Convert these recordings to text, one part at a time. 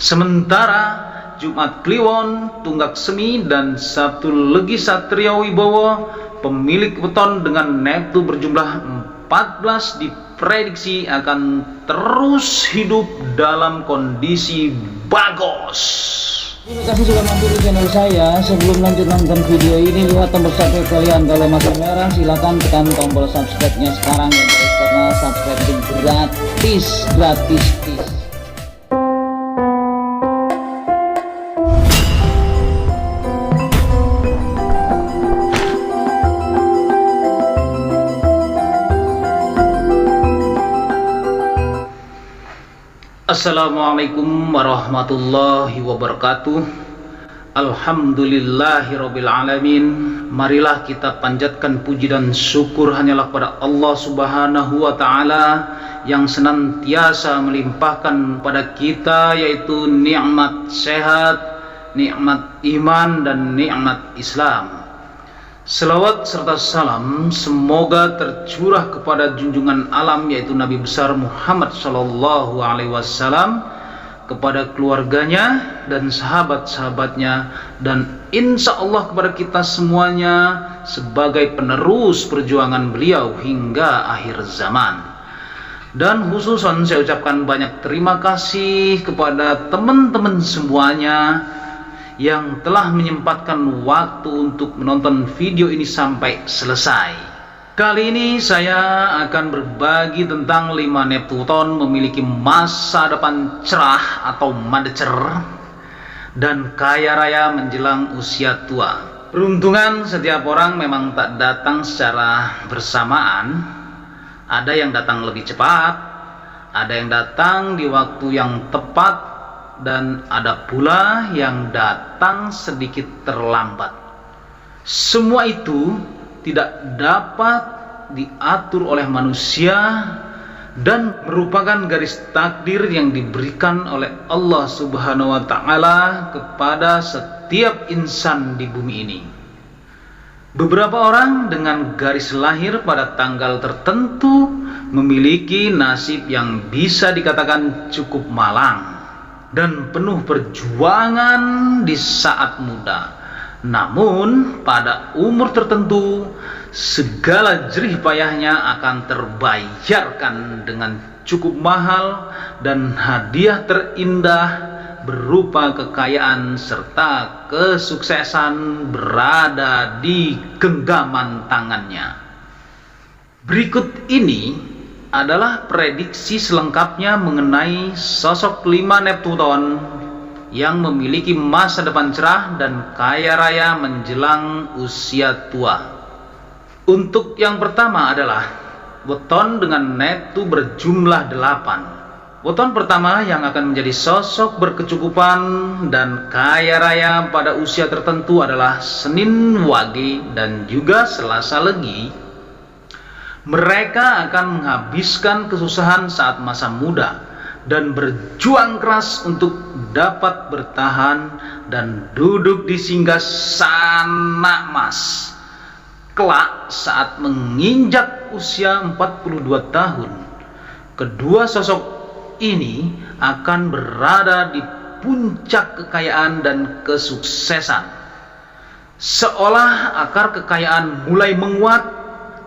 Sementara Jumat Kliwon, Tunggak Semi, dan Sabtu Legi Satrio Wibowo, pemilik weton dengan neptu berjumlah 14 diprediksi akan terus hidup dalam kondisi bagus. Terima kasih sudah mampir di channel saya. Sebelum lanjut nonton video ini, lihat tombol subscribe kalian. Kalau masih merah, silakan tekan tombol subscribe-nya sekarang ya guys, karena subscribe itu gratis. Assalamualaikum warahmatullahi wabarakatuh. Alhamdulillahirabbil alamin. Marilah kita panjatkan puji dan syukur hanyalah kepada Allah Subhanahu wa taala yang senantiasa melimpahkan pada kita yaitu nikmat sehat, nikmat iman, dan nikmat Islam. Selawat serta salam semoga tercurah kepada junjungan alam yaitu Nabi besar Muhammad sallallahu alaihi wasallam, kepada keluarganya dan sahabat-sahabatnya, dan insya Allah kepada kita semuanya sebagai penerus perjuangan beliau hingga akhir zaman. Dan khususan saya ucapkan banyak terima kasih kepada teman-teman semuanya yang telah menyempatkan waktu untuk menonton video ini sampai selesai. Kali ini saya akan berbagi tentang 5 neptuton memiliki masa depan cerah atau madecer dan kaya raya menjelang usia tua. Peruntungan setiap orang memang tak datang secara bersamaan. Ada yang datang lebih cepat, ada yang datang di waktu yang tepat, dan ada pula yang datang sedikit terlambat. Semua itu tidak dapat diatur oleh manusia dan merupakan garis takdir yang diberikan oleh Allah Subhanahu wa taala kepada setiap insan di bumi ini. Beberapa orang dengan garis lahir pada tanggal tertentu memiliki nasib yang bisa dikatakan cukup malang dan penuh perjuangan di saat muda. Namun pada umur tertentu segala jerih payahnya akan terbayarkan dengan cukup mahal, dan hadiah terindah berupa kekayaan serta kesuksesan berada di genggaman tangannya. Berikut ini adalah prediksi selengkapnya mengenai sosok 5 neptuton yang memiliki masa depan cerah dan kaya raya menjelang usia tua. Untuk yang pertama adalah weton dengan neptu berjumlah 8. Weton pertama yang akan menjadi sosok berkecukupan dan kaya raya pada usia tertentu adalah Senin Wage dan juga Selasa Legi. Mereka akan menghabiskan kesusahan saat masa muda dan berjuang keras untuk dapat bertahan dan duduk di singgasana emas. Kelak saat menginjak usia 42 tahun, kedua sosok ini akan berada di puncak kekayaan dan kesuksesan. Seolah akar kekayaan mulai menguat,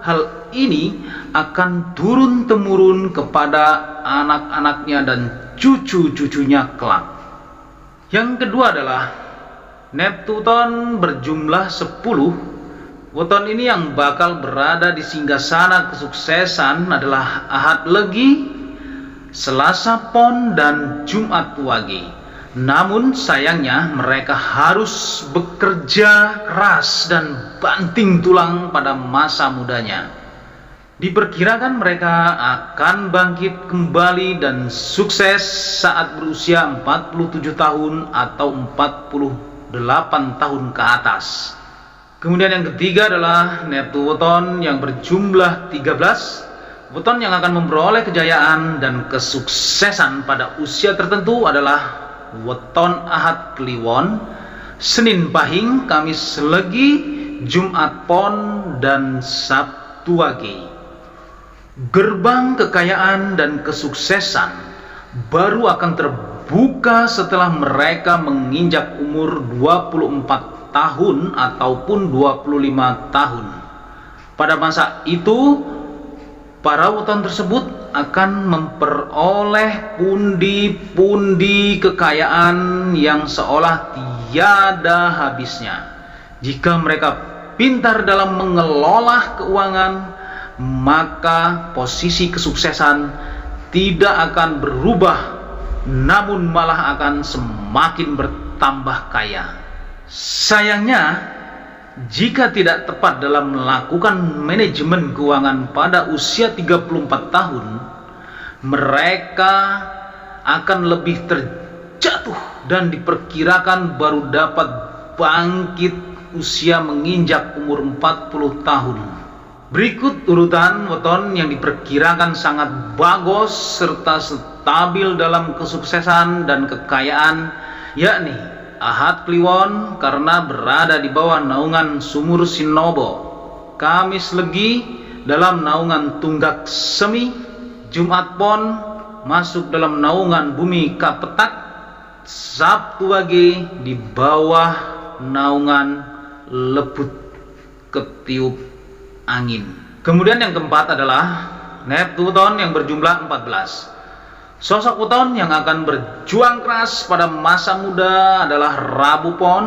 hal ini akan turun-temurun kepada anak-anaknya dan cucu-cucunya kelak. Yang kedua adalah neptuton berjumlah 10. Weton ini yang bakal berada di singgasana kesuksesan adalah Ahad Legi, Selasa Pon, dan Jumat Wage. Namun sayangnya mereka harus bekerja keras dan banting tulang pada masa mudanya. Diperkirakan mereka akan bangkit kembali dan sukses saat berusia 47 tahun atau 48 tahun ke atas. Kemudian yang ketiga adalah neptuton yang berjumlah 13. Weton yang akan memperoleh kejayaan dan kesuksesan pada usia tertentu adalah weton Ahad Kliwon, Senin Pahing, Kamis Legi, Jumat Pon, dan Sabtu Wage. Gerbang kekayaan dan kesuksesan baru akan terbuka terbuka setelah mereka menginjak umur 24 tahun ataupun 25 tahun. Pada masa itu, para weton tersebut akan memperoleh pundi-pundi kekayaan yang seolah tiada habisnya. Jika mereka pintar dalam mengelola keuangan, maka posisi kesuksesan tidak akan berubah, namun malah akan semakin bertambah kaya. Sayangnya, jika tidak tepat dalam melakukan manajemen keuangan pada usia 34 tahun, mereka akan lebih terjatuh dan diperkirakan baru dapat bangkit usia menginjak umur 40 tahun. Berikut urutan weton yang diperkirakan sangat bagus serta stabil dalam kesuksesan dan kekayaan, yakni Ahad Kliwon karena berada di bawah naungan Sumur Sinobo, Kamis Legi dalam naungan Tunggak Semi, Jumat Pon masuk dalam naungan Bumi Kapetak, Sabtu Wage di bawah naungan Lebut Ketiup Angin. Kemudian yang keempat adalah Neptuton yang berjumlah 14. Sosok weton yang akan berjuang keras pada masa muda adalah Rabu Pon,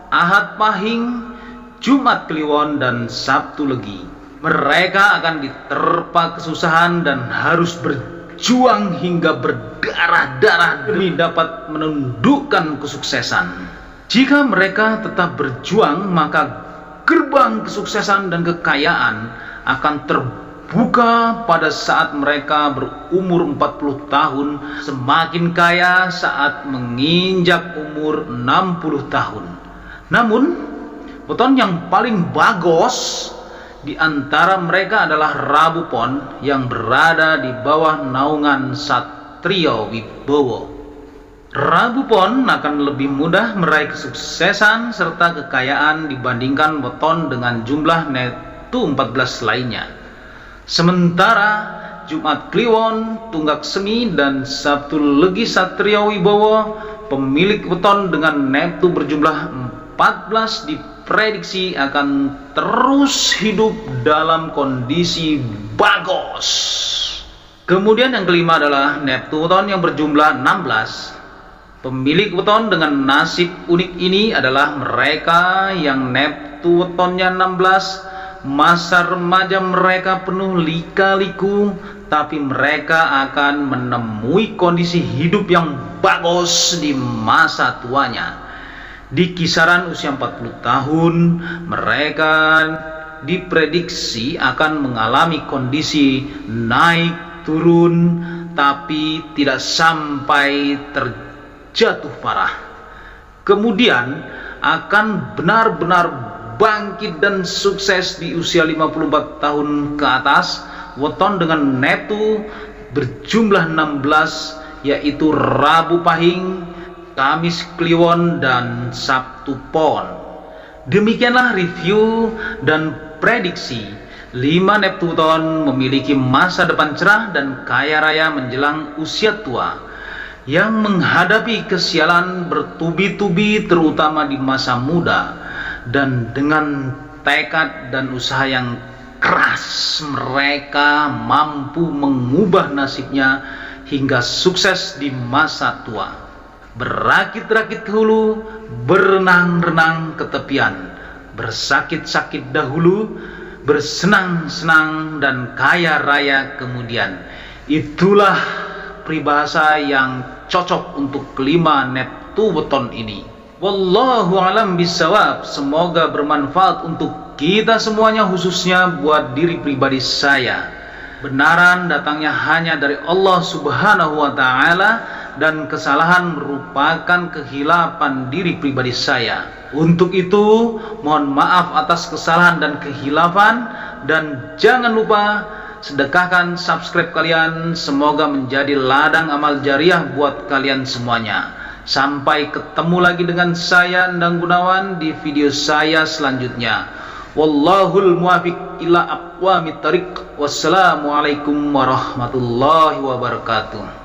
Ahad Pahing, Jumat Kliwon, dan Sabtu Legi. Mereka akan diterpa kesusahan dan harus berjuang hingga berdarah-darah demi dapat menundukkan kesuksesan. Jika mereka tetap berjuang, maka gerbang kesuksesan dan kekayaan akan terbuka pada saat mereka berumur 40 tahun, semakin kaya saat menginjak umur 60 tahun. Namun, weton yang paling bagus di antara mereka adalah Rabu Pon yang berada di bawah naungan Satrio Wibowo. Rabu Pon akan lebih mudah meraih kesuksesan serta kekayaan dibandingkan weton dengan jumlah Neptu 14 lainnya. Sementara Jumat Kliwon, Tunggak Semi, dan Sabtu Legi Satrio Wibowo, pemilik weton dengan Neptu berjumlah 14, diprediksi akan terus hidup dalam kondisi bagus. Kemudian yang kelima adalah Neptu weton yang berjumlah 16. Pemilik weton dengan nasib unik ini adalah mereka yang Neptu wetonnya 16. Masa remaja mereka penuh lika-liku, tapi mereka akan menemui kondisi hidup yang bagus di masa tuanya. Di kisaran usia 40 tahun, mereka diprediksi akan mengalami kondisi naik turun, tapi tidak sampai jatuh parah. Kemudian akan benar-benar bangkit dan sukses di usia 54 tahun ke atas. Weton dengan Neptu berjumlah 16, yaitu Rabu Pahing, Kamis Kliwon, dan Sabtu Pon. Demikianlah review dan prediksi 5 Neptuton memiliki masa depan cerah dan kaya raya menjelang usia tua, yang menghadapi kesialan bertubi-tubi terutama di masa muda, dan dengan tekad dan usaha yang keras mereka mampu mengubah nasibnya hingga sukses di masa tua. Berakit-rakit ke hulu, berenang-renang ke tepian, bersakit-sakit dahulu, bersenang-senang dan kaya raya kemudian. Itulah peribahasa yang cocok untuk kelima Neptu weton ini. Wallahu alam bisawab. Semoga bermanfaat untuk kita semuanya, khususnya buat diri pribadi saya. Benaran datangnya hanya dari Allah Subhanahu wa Ta'ala, dan kesalahan merupakan kehilapan diri pribadi saya. Untuk itu, mohon maaf atas kesalahan dan kehilafan, dan jangan lupa sedekahkan subscribe kalian. Semoga menjadi ladang amal jariah buat kalian semuanya. Sampai ketemu lagi dengan saya, Endang Gunawan, di video saya selanjutnya. Wallahul muwafiq ila aqwamit thariq. Wassalamualaikum warahmatullahi wabarakatuh.